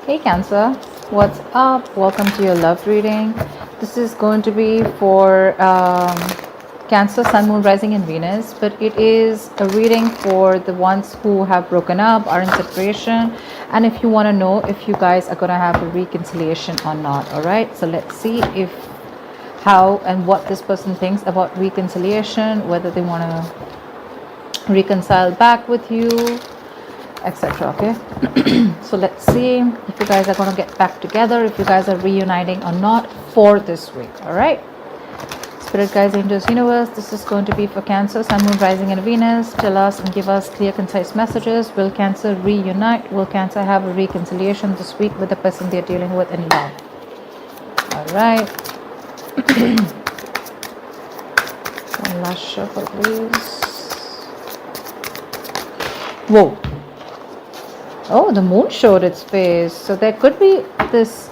Hey Cancer, what's up? Welcome to your love reading. This is going to be for Cancer, Sun, Moon, Rising, and Venus, but it is a reading for the ones who have broken up, are in separation, and if you want to know if you guys are going to have a reconciliation or not. All right, so let's see if how and what this person thinks about reconciliation, whether they want to reconcile back with you, etc. Okay, so let's see if you guys are going to get back together, if you guys are reuniting or not for this week. All right, spirit guides, angels, universe, this is going to be for Cancer, Sun, Moon, Rising, and Venus. Tell us and give us clear, concise messages. Will Cancer reunite? Will Cancer have a reconciliation this week with the person they're dealing with in love? All right. One last shuffle, please. Whoa. Oh, the moon showed its face. So there could be this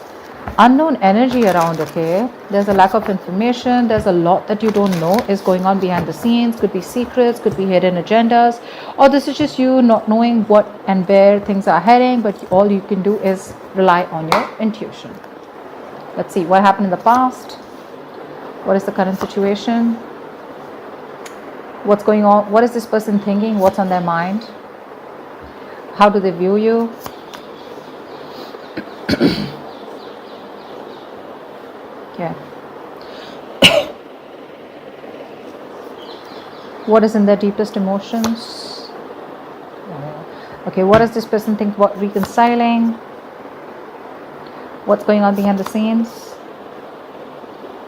unknown energy around, okay? There's a lack of information. There's a lot that you don't know is going on behind the scenes. Could be secrets, could be hidden agendas. Or this is just you not knowing what and where things are heading, but all you can do is rely on your intuition. Let's see what happened in the past. What is the current situation? What's going on? What is this person thinking? What's on their mind? How do they view you? Okay. What is in their deepest emotions? Okay, what does this person think about reconciling? What's going on behind the scenes?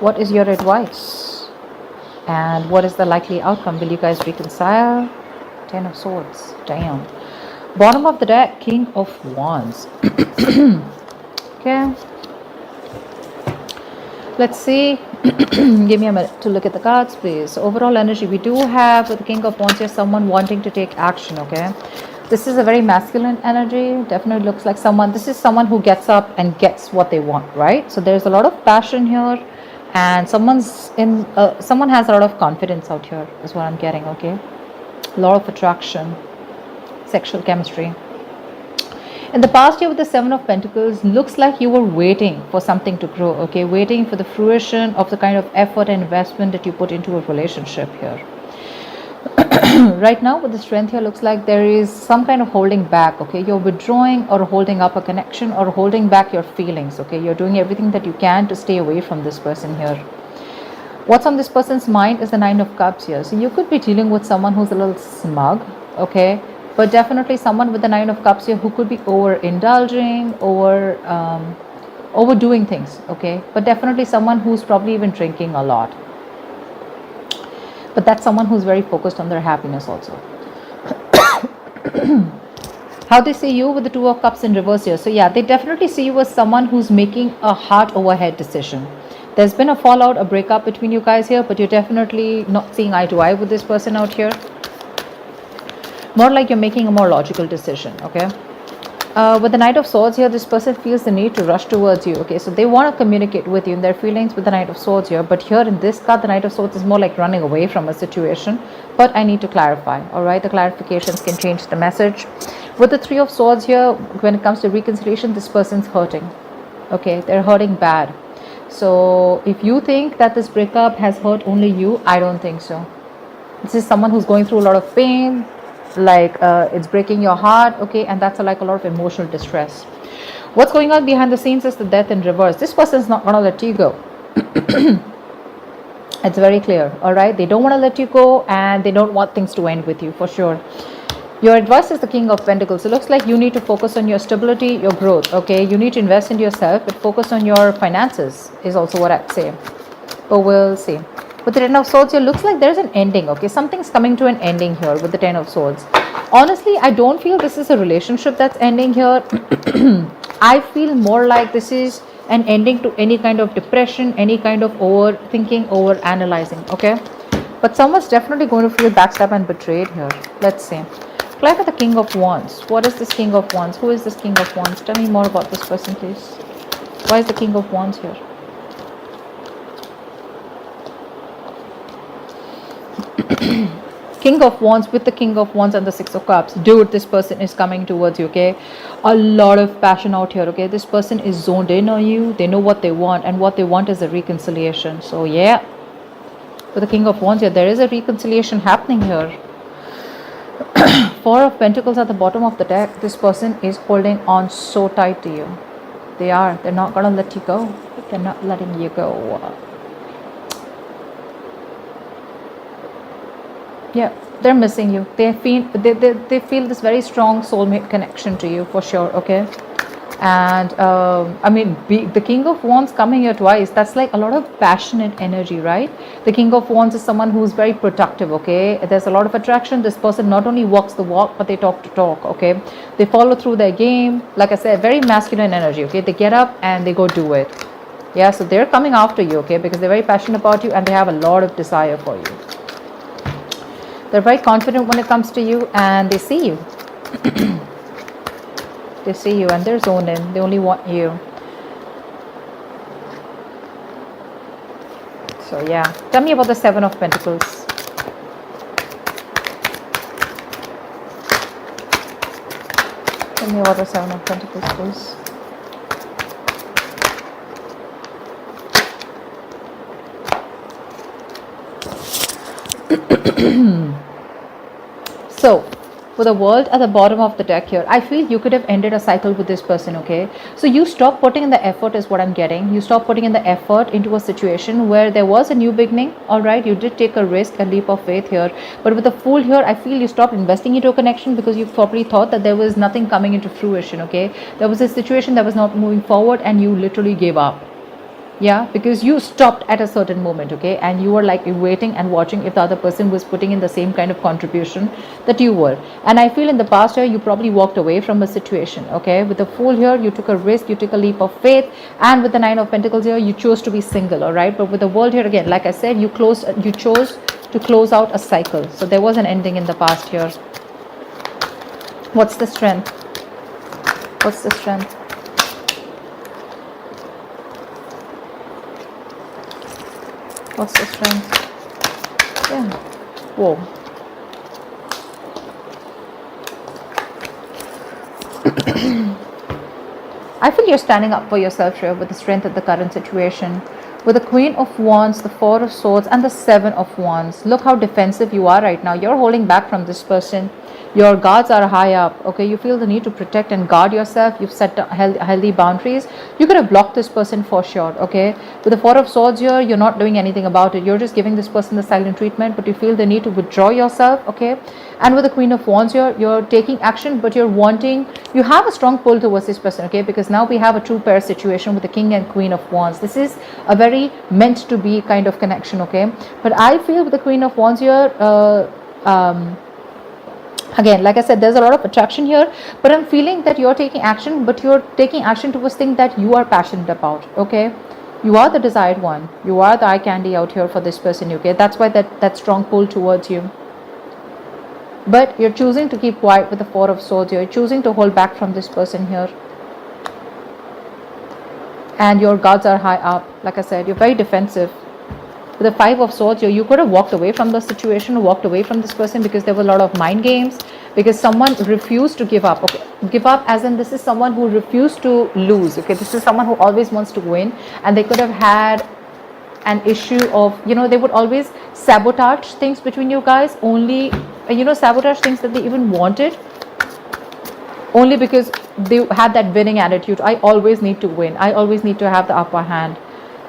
What is your advice? And what is the likely outcome? Will you guys reconcile? 10 of Swords. Damn. Bottom of the deck, King of Wands. Okay. Let's see. Give me a minute to look at the cards, please. So overall energy, we do have with the King of Wands here someone wanting to take action, okay? This is a very masculine energy. Definitely looks like someone, this is someone who gets up and gets what they want, right? So there's a lot of passion here, and someone has a lot of confidence out here, is what I'm getting, okay? A lot of attraction, sexual chemistry. In the past year with the Seven of Pentacles, looks like you were waiting for something to grow, okay? Waiting for the fruition of the kind of effort and investment that you put into a relationship here. Right now with the Strength here, looks like there is some kind of holding back, okay? You're withdrawing or holding up a connection or holding back your feelings, okay? You're doing everything that you can to stay away from this person here. What's on this person's mind is the Nine of Cups here. So you could be dealing with someone who's a little smug, okay? But definitely someone with the Nine of Cups here who could be overindulging, overdoing things, okay? But definitely someone who's probably even drinking a lot. But that's someone who's very focused on their happiness also. How they see you with the Two of Cups in reverse here. So yeah, they definitely see you as someone who's making a heart over head decision. There's been a fallout, a breakup between you guys here, but you're definitely not seeing eye to eye with this person out here. More like you're making a more logical decision, okay? With the Knight of Swords here, this person feels the need to rush towards you, okay? So they want to communicate with you in their feelings with the Knight of Swords here. But here in this card, the Knight of Swords is more like running away from a situation. But I need to clarify, all right? The clarifications can change the message. With the Three of Swords here, when it comes to reconciliation, this person's hurting, okay? They're hurting bad. So if you think that this breakup has hurt only you, I don't think so. This is someone who's going through a lot of pain, like it's breaking your heart, okay? And that's like a lot of emotional distress. What's going on behind the scenes is the Death in reverse. This person's not going to let you go. It's very clear, all right? They don't want to let you go, and they don't want things to end with you, for sure. Your advice is the King of Pentacles. It looks like you need to focus on your stability, your growth, okay? You need to invest in yourself, but focus on your finances is also what I'd say. But we'll see. With the Ten of Swords here, looks like there's an ending, okay? Something's coming to an ending here with the Ten of Swords. Honestly, I don't feel this is a relationship that's ending here. I feel more like this is an ending to any kind of depression, any kind of overthinking, overanalyzing, okay? But someone's definitely going to feel backstabbed and betrayed here. Let's see. Clarify the King of Wands. What is this King of Wands? Who is this King of Wands? Tell me more about this person, please. Why is the King of Wands here? King of Wands with the King of Wands and the Six of Cups. Dude, this person is coming towards you, okay? A lot of passion out here, okay? This person is zoned in on you. They know what they want, and what they want is a reconciliation. So, yeah, with the King of Wands here, there is a reconciliation happening here. Four of Pentacles at the bottom of the deck. This person is holding on so tight to you. They are. They're not going to let you go. They're not letting you go. Yeah, they're missing you. They feel this very strong soulmate connection to you for sure, okay? And I mean, the King of Wands coming here twice, that's like a lot of passionate energy, right? The King of Wands is someone who's very productive, okay? There's a lot of attraction. This person not only walks the walk, but they talk the talk, okay? They follow through their game. Like I said, very masculine energy, okay? They get up and they go do it. Yeah, so they're coming after you, okay? Because they're very passionate about you and they have a lot of desire for you. They're very confident when it comes to you, and they see you. They see you and they're zoned in. They only want you. So yeah, tell me about the Seven of Pentacles. Tell me about the Seven of Pentacles, please. So, for the World at the bottom of the deck here, I feel you could have ended a cycle with this person, okay? So you stop putting in the effort is what I'm getting. You stop putting in the effort into a situation where there was a new beginning, all right? You did take a risk, a leap of faith here. But with the Fool here, I feel you stopped investing into a connection because you probably thought that there was nothing coming into fruition, okay? There was a situation that was not moving forward and you literally gave up. Yeah, because you stopped at a certain moment, okay, and you were like waiting and watching if the other person was putting in the same kind of contribution that you were. And I feel in the past year you probably walked away from a situation, okay? With the Fool here, you took a risk, you took a leap of faith, and with the Nine of Pentacles here, you chose to be single, all right? But with the World here, again, like I said, you chose to close out a cycle. So there was an ending in the past here. What's the strength? What's the strength? What's the strength? Yeah. Whoa. I feel you're standing up for yourself here with the strength of the current situation. With the Queen of Wands, the Four of Swords, and the Seven of Wands. Look how defensive you are right now. You're holding back from this person. Your guards are high up, okay? You feel the need to protect and guard yourself. You've set healthy boundaries. You could have blocked this person for sure, okay? With the Four of Swords here, you're not doing anything about it. You're just giving this person the silent treatment, but you feel the need to withdraw yourself, okay? And with the Queen of Wands here, you're taking action, but you have a strong pull towards this person, okay? Because now we have a two pair situation with the King and Queen of Wands. This is a very meant to be kind of connection, okay? But I feel with the Queen of Wands here, again, like I said, there's a lot of attraction here, but I'm feeling that you're taking action, but you're taking action towards things that you are passionate about, okay? You are the desired one. You are the eye candy out here for this person, okay? That's why that strong pull towards you. But you're choosing to keep quiet with the Four of Swords. You're choosing to hold back from this person here. And your guards are high up. Like I said, you're very defensive. With the Five of Swords, you could have walked away from the situation, walked away from this person because there were a lot of mind games, because someone refused to give up. Okay, give up as in this is someone who refused to lose. Okay, this is someone who always wants to win, and they could have had an issue of, they would always sabotage things between you guys, only, sabotage things that they even wanted, only because they had that winning attitude. I always need to win. I always need to have the upper hand.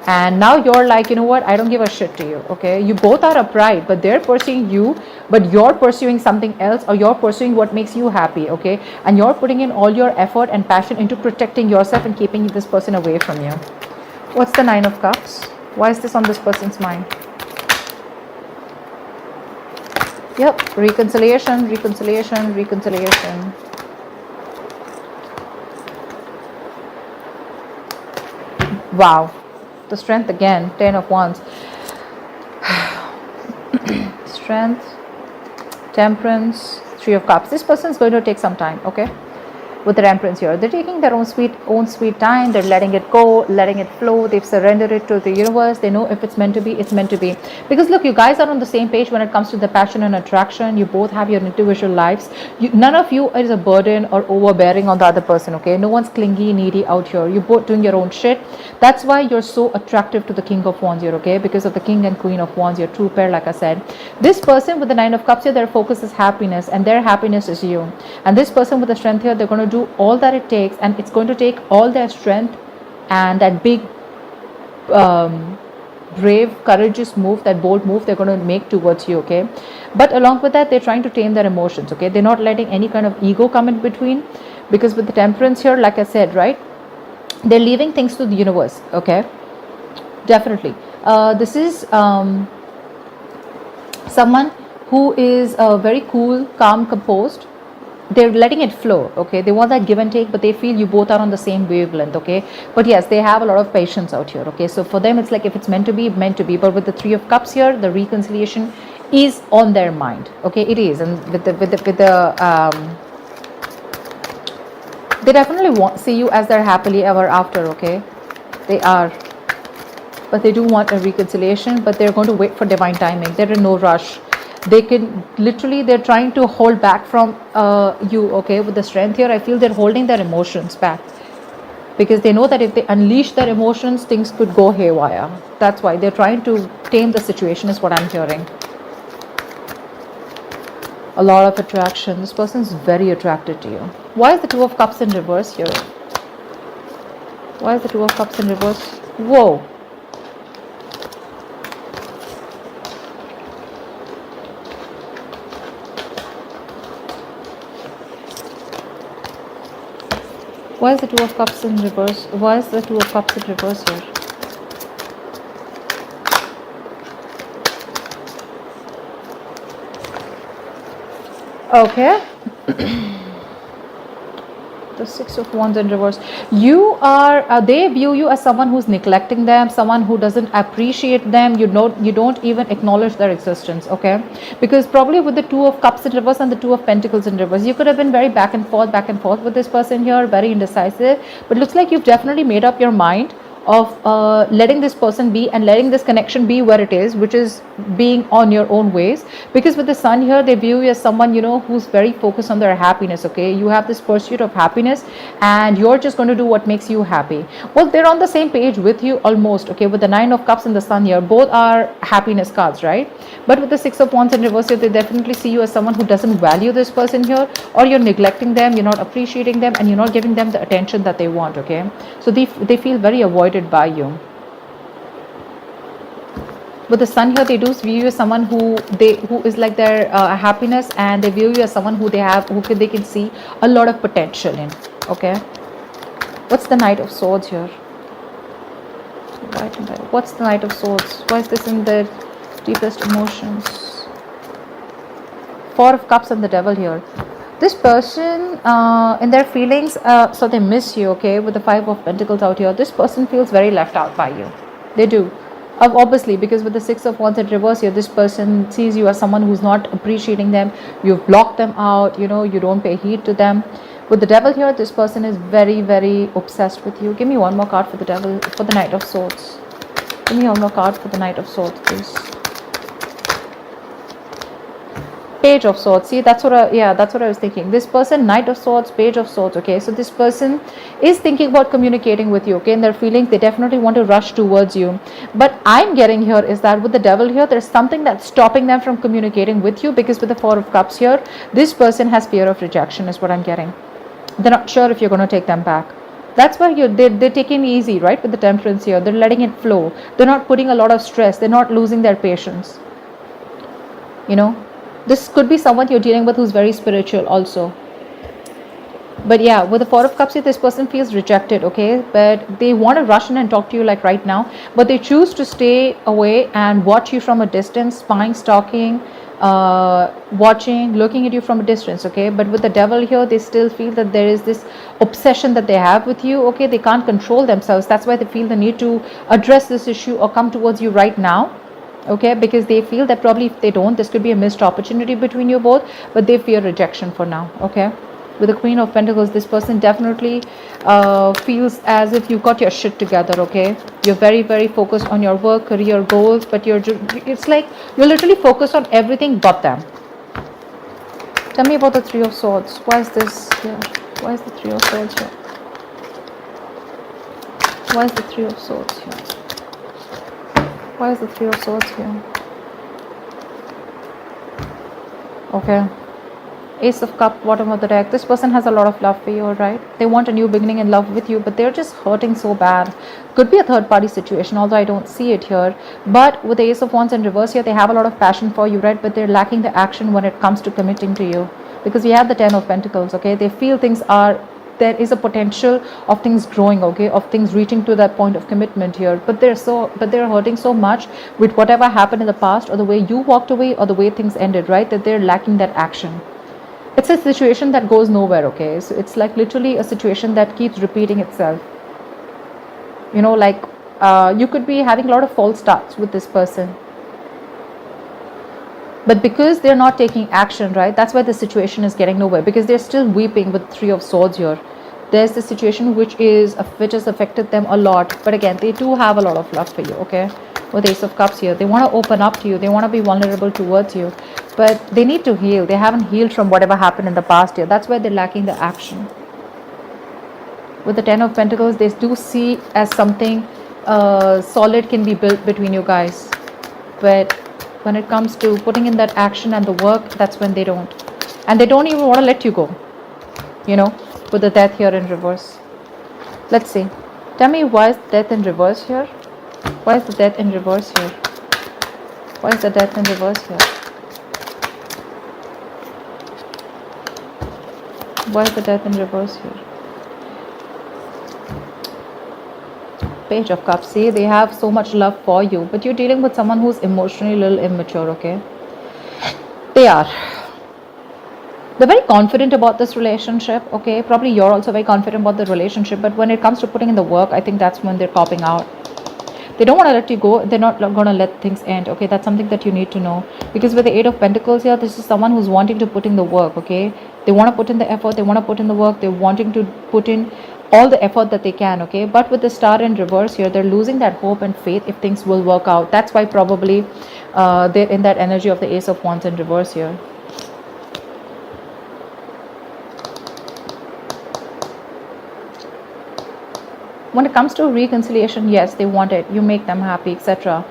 And now you're like, you know what, I don't give a shit to you, okay? You both are upright, but they're pursuing you, but you're pursuing something else, or you're pursuing what makes you happy, okay? And you're putting in all your effort and passion into protecting yourself and keeping this person away from you. What's the Nine of Cups? Why is this on this person's mind? Yep, reconciliation, reconciliation, reconciliation. Wow. The Strength again, 10 of Wands. Strength, Temperance, Three of Cups. This person is going to take some time, okay? with the Temperance here. They're taking their own sweet time. They're letting it go, letting it flow. They've surrendered it to the universe. They know if it's meant to be, it's meant to be. Because look, you guys are on the same page when it comes to the passion and attraction. You both have your individual lives. None of you is a burden or overbearing on the other person, okay? No one's clingy, needy out here. You're both doing your own shit. That's why you're so attractive to the King of Wands here, okay? Because of the King and Queen of Wands, your true pair, like I said. This person with the Nine of Cups here, their focus is happiness, and their happiness is you. And this person with the Strength here, they're going to do all that it takes, and it's going to take all their strength and that big brave, courageous move, that bold move they're going to make towards you, okay? But along with that, they're trying to tame their emotions, okay? They're not letting any kind of ego come in between, because with the Temperance here, like I said, right, they're leaving things to the universe, okay? Definitely. This is someone who is very cool, calm, composed. They're letting it flow, okay? They want that give and take, but they feel you both are on the same wavelength, okay? But yes, they have a lot of patience out here, okay? So for them, it's like if it's meant to be, meant to be. But with the Three of Cups here, the reconciliation is on their mind, okay? It is. And they definitely see you as their happily ever after, okay? They are. But they do want a reconciliation, but they're going to wait for divine timing. They're in no rush. They can literally, they're trying to hold back from you, okay? With the Strength here, I feel they're holding their emotions back, because they know that if they unleash their emotions, things could go haywire. That's why they're trying to tame the situation, is what I'm hearing. A lot of attraction. This person is very attracted to you. Why is the Two of Cups in reverse here? Why is the Two of Cups in reverse? Whoa. Why is the Two of Cups in reverse? Why is the Two of Cups in reverse here? Okay. The Six of Wands in reverse. You are, they view you as someone who's neglecting them, someone who doesn't appreciate them. You don't even acknowledge their existence, okay? Because probably with the Two of Cups in reverse and the Two of Pentacles in reverse, you could have been very back and forth with this person here, very indecisive. But looks like you've definitely made up your mind of letting this person be and letting this connection be where it is, which is being on your own ways. Because with the Sun here, they view you as someone, you know, who's very focused on their happiness, okay? You have this pursuit of happiness, and you're just going to do what makes you happy. Well, they're on the same page with you almost, okay? With the Nine of Cups and the Sun here, both are happiness cards, right? But with the Six of Wands in reverse here, they definitely see you as someone who doesn't value this person here, or you're neglecting them, you're not appreciating them, and you're not giving them the attention that they want, okay? So they feel very avoided by you. With the Sun here, they do view you as someone who is like their happiness, and they view you as someone who they can see a lot of potential in, okay? What's the Knight of Swords here? Right. What's the Knight of Swords? Why is this in their deepest emotions? Four of Cups and the Devil here. This person, in their feelings, so they miss you, okay? With the Five of Pentacles out here, this person feels very left out by you. They do. Obviously, because with the Six of Wands in reverse here, this person sees you as someone who's not appreciating them. You've blocked them out, you know, you don't pay heed to them. With the Devil here, this person is very, very obsessed with you. Give me one more card for the Devil, for the Knight of Swords. Give me one more card for the Knight of Swords, please. Page of Swords. See, that's what I was thinking. This person, Knight of Swords, Page of Swords, okay? So this person is thinking about communicating with you, okay? In their feelings, they definitely want to rush towards you. But I'm getting here is that with the Devil here, there's something that's stopping them from communicating with you, because with the Four of Cups here, this person has fear of rejection, is what I'm getting. They're not sure if you're going to take them back. That's why they're taking it easy, right? With the Temperance here, they're letting it flow. They're not putting a lot of stress. They're not losing their patience. You know? This could be someone you're dealing with who's very spiritual also. But yeah, with the Four of Cups here, this person feels rejected, okay? But they want to rush in and talk to you like right now. But they choose to stay away and watch you from a distance, spying, stalking, watching, looking at you from a distance, okay? But with the Devil here, they still feel that there is this obsession that they have with you, okay? They can't control themselves. That's why they feel the need to address this issue or come towards you right now. Okay, because they feel that probably if they don't, this could be a missed opportunity between you both, but they fear rejection for now, okay? With the Queen of Pentacles, this person definitely feels as if you got your shit together, okay? You're very, very focused on your work, career goals, but it's like you're literally focused on everything but them. Tell me about the Three of Swords. Why is this here? Why is the Three of Swords here? Why is the Three of Swords here? Why is the Three of Swords here? Okay. Ace of Cup, bottom of the deck. This person has a lot of love for you, right? They want a new beginning in love with you, but they're just hurting so bad. Could be a third party situation, although I don't see it here. But with the Ace of Wands in reverse here, they have a lot of passion for you, right? But they're lacking the action when it comes to committing to you. Because we have the Ten of Pentacles, okay? They feel there is a potential of things growing, okay, of things reaching to that point of commitment here, but they're hurting so much with whatever happened in the past, or the way you walked away, or the way things ended, right? That they're lacking that action. It's a situation that goes nowhere, okay? So it's like literally a situation that keeps repeating itself. You know, like you could be having a lot of false starts with this person, but because they're not taking action, right, that's why the situation is getting nowhere, because they're still weeping with Three of Swords here. There's the situation which has affected them a lot, but again, they do have a lot of love for you, okay? With Ace of Cups here, they want to open up to you, they want to be vulnerable towards you, but they need to heal. They haven't healed from whatever happened in the past year. That's why they're lacking the action. With the Ten of Pentacles, they do see as something solid can be built between you guys, but when it comes to putting in that action and the work, that's when they don't, and they don't even want to let you go, you know, with the Death here in reverse. Let's see, tell me, why is Death in reverse here? Why is the Death in reverse here? Why is the Death in reverse here? Why is the Death in reverse here? Page of Cups. See, they have so much love for you, but you're dealing with someone who's emotionally a little immature, okay? They're very confident about this relationship, okay? Probably you're also very confident about the relationship, but when it comes to putting in the work, I think that's when they're copping out. They don't want to let you go. They're not going to let things end, okay? That's something that you need to know, because with the Eight of Pentacles here, this is someone who's wanting to put in the work, okay? They want to put in the effort, they want to put in the work, they're wanting to put in all the effort that they can, okay? But with the Star in reverse here, they're losing that hope and faith if things will work out. That's why probably they're in that energy of the Ace of Wands in reverse here. When it comes to reconciliation, yes, they want it. You make them happy, etc.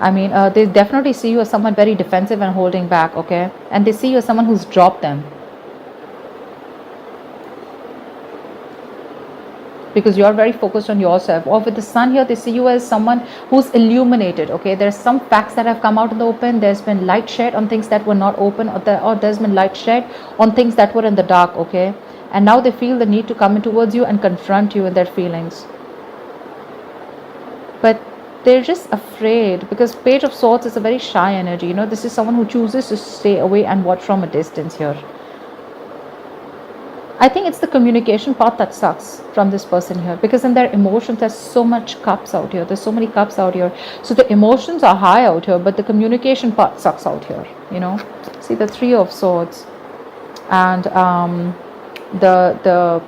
I mean, they definitely see you as someone very defensive and holding back, okay? And they see you as someone who's dropped them, because you're very focused on yourself. Or with the Sun here, they see you as someone who's illuminated, okay? There's some facts that have come out in the open. There's been light shed on things that were not open, or there's been light shed on things that were in the dark, okay? And now they feel the need to come in towards you and confront you in their feelings. But they're just afraid, because Page of Swords is a very shy energy, you know? This is someone who chooses to stay away and watch from a distance here. I think it's the communication part that sucks from this person here, because in their emotions, there's so much cups out here. There's so many cups out here. So the emotions are high out here, but the communication part sucks out here, you know? See, the Three of Swords and the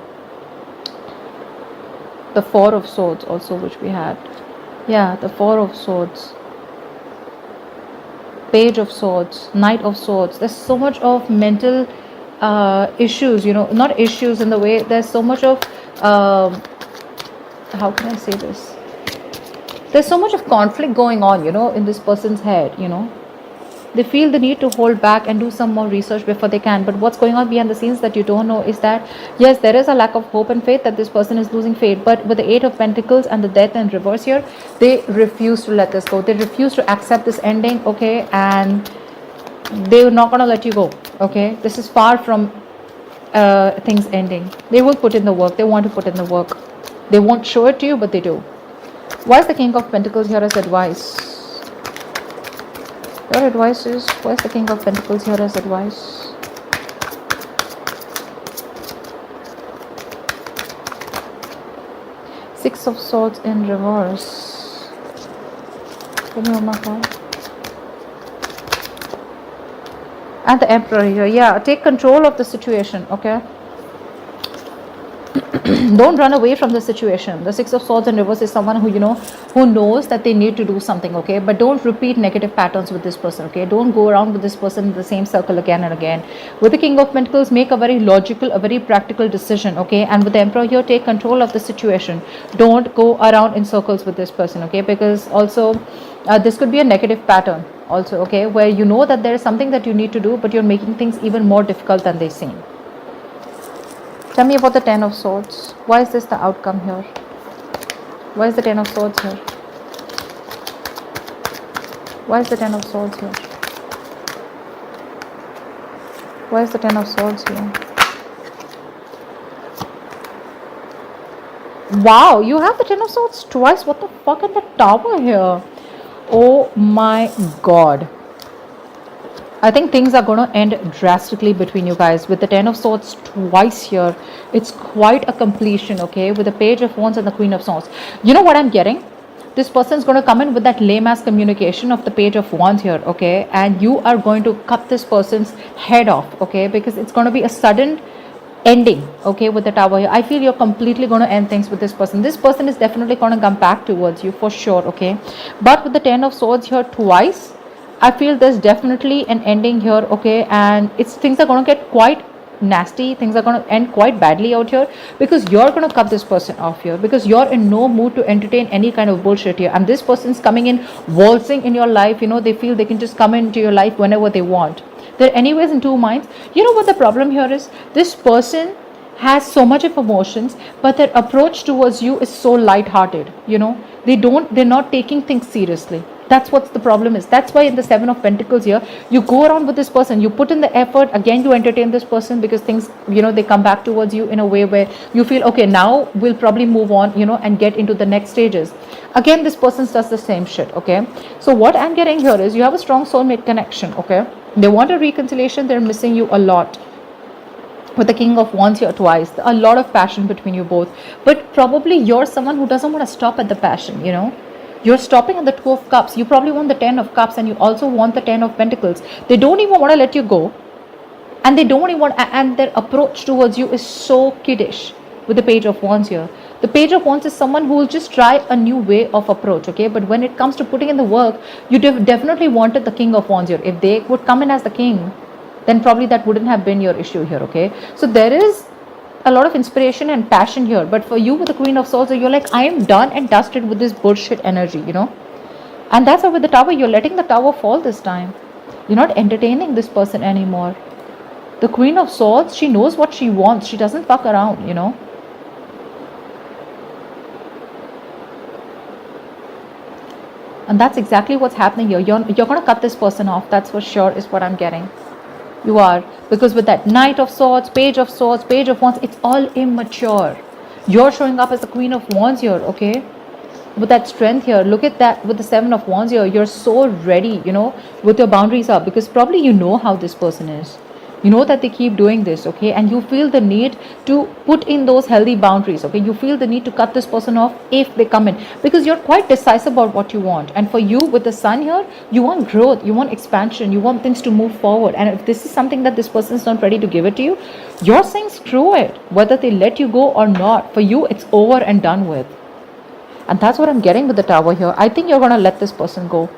Four of Swords also, which we had. Yeah, the Four of Swords, Page of Swords, Knight of Swords. There's so much of mental issues, you know, not issues in the way, there's so much of how can I say this, there's so much of conflict going on, you know, in this person's head, you know. They feel the need to hold back and do some more research before they can. But what's going on behind the scenes that you don't know is that, yes, there is a lack of hope and faith, that this person is losing faith. But with the Eight of Pentacles and the Death in reverse here, they refuse to let this go. They refuse to accept this ending, okay? And they're not going to let you go, okay? This is far from things ending. They will put in the work. They want to put in the work. They won't show it to you, but they do. Why is the King of Pentacles here as advice? Your advice is, why is the King of Pentacles here as advice? Six of Swords in reverse. Give me one more card. And the Emperor here. Yeah, take control of the situation, okay? Don't run away from the situation. The Six of Swords in reverse is someone who, who knows that they need to do something, okay? But don't repeat negative patterns with this person, okay? Don't go around with this person in the same circle again and again. With the King of Pentacles, make a very logical, a very practical decision, okay? And with the Emperor here, take control of the situation. Don't go around in circles with this person, okay? Because also, this could be a negative pattern also, okay? Where you know that there is something that you need to do, but you're making things even more difficult than they seem. Tell me about the Ten of Swords. Why is this the outcome here? Why is the Ten of Swords here? Why is the Ten of Swords here? Why is the Ten of Swords here? Wow, you have the Ten of Swords twice. What the fuck in the Tower here? Oh my god. I think things are going to end drastically between you guys. With the Ten of Swords twice here, it's quite a completion, okay? With the Page of Wands and the Queen of Swords. You know what I'm getting? This person's going to come in with that lame-ass communication of the Page of Wands here, okay? And you are going to cut this person's head off, okay? Because it's going to be a sudden ending, okay, with the Tower here. I feel you're completely going to end things with this person. This person is definitely going to come back towards you for sure, okay? But with the Ten of Swords here twice, I feel there's definitely an ending here, okay? And things are going to get quite nasty. Things are going to end quite badly out here because you're going to cut this person off here because you're in no mood to entertain any kind of bullshit here. And this person's coming in, waltzing in your life. They feel they can just come into your life whenever they want. They're anyways in two minds. You know what the problem here is? This person has so much of emotions, but their approach towards you is so light-hearted. They're not taking things seriously. That's what the problem is. That's why in the Seven of Pentacles here, you go around with this person, you put in the effort, again you entertain this person because things, they come back towards you in a way where you feel, okay, now we'll probably move on, and get into the next stages. Again, this person does the same shit, okay? So what I'm getting here is you have a strong soulmate connection, okay? They want a reconciliation, they're missing you a lot. With the King of Wands here twice, a lot of passion between you both. But probably you're someone who doesn't want to stop at the passion, You're stopping at the Two of Cups. You probably want the Ten of Cups and you also want the Ten of Pentacles. They don't even want to let you go. And they don't even and their approach towards you is so kiddish with the Page of Wands here. The Page of Wands is someone who will just try a new way of approach, okay? But when it comes to putting in the work, you definitely wanted the King of Wands here. If they would come in as the king, then probably that wouldn't have been your issue here, okay? So there is a lot of inspiration and passion here, but for you with the Queen of Swords, you're like, I am done and dusted with this bullshit energy, And that's why with the Tower, you're letting the Tower fall this time. You're not entertaining this person anymore. The Queen of Swords, she knows what she wants. She doesn't fuck around, And that's exactly what's happening here. You're going to cut this person off. That's for sure is what I'm getting. You are. Because with that Knight of Swords, Page of Swords, Page of Wands, it's all immature. You're showing up as the Queen of Wands here, okay? With that strength here. Look at that with the Seven of Wands here. You're so ready, with your boundaries up. Because probably you know how this person is. You know that they keep doing this, okay? And you feel the need to put in those healthy boundaries, okay? You feel the need to cut this person off if they come in. Because you're quite decisive about what you want. And for you, with the Sun here, you want growth, you want expansion, you want things to move forward. And if this is something that this person is not ready to give it to you, you're saying screw it. Whether they let you go or not, for you, it's over and done with. And that's what I'm getting with the Tower here. I think you're going to let this person go.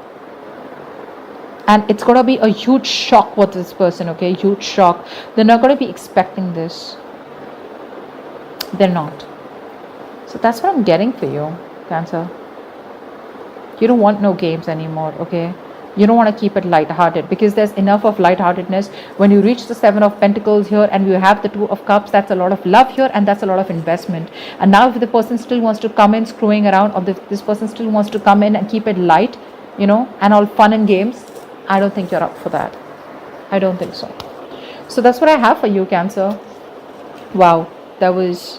And it's going to be a huge shock with this person, okay? Huge shock. They're not going to be expecting this. They're not. So that's what I'm getting for you, Cancer. You don't want no games anymore, okay? You don't want to keep it light-hearted because there's enough of light-heartedness. When you reach the Seven of Pentacles here and you have the Two of Cups, that's a lot of love here and that's a lot of investment. And now if the person still wants to come in screwing around, or this person still wants to come in and keep it light, and all fun and games, I don't think you're up for that. I don't think so. So that's what I have for you, Cancer. Wow, that's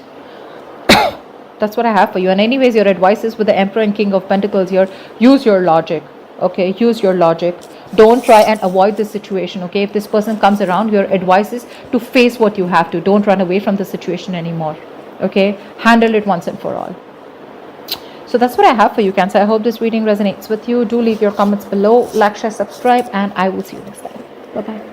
what I have for you. And anyways, your advice is with the Emperor and King of Pentacles here, use your logic. Okay, use your logic. Don't try and avoid this situation, okay? If this person comes around, your advice is to face what you have to. Don't run away from the situation anymore, okay? Handle it once and for all. So that's what I have for you, Cancer. I hope this reading resonates with you. Do leave your comments below, like, share, subscribe, and I will see you next time. Bye-bye.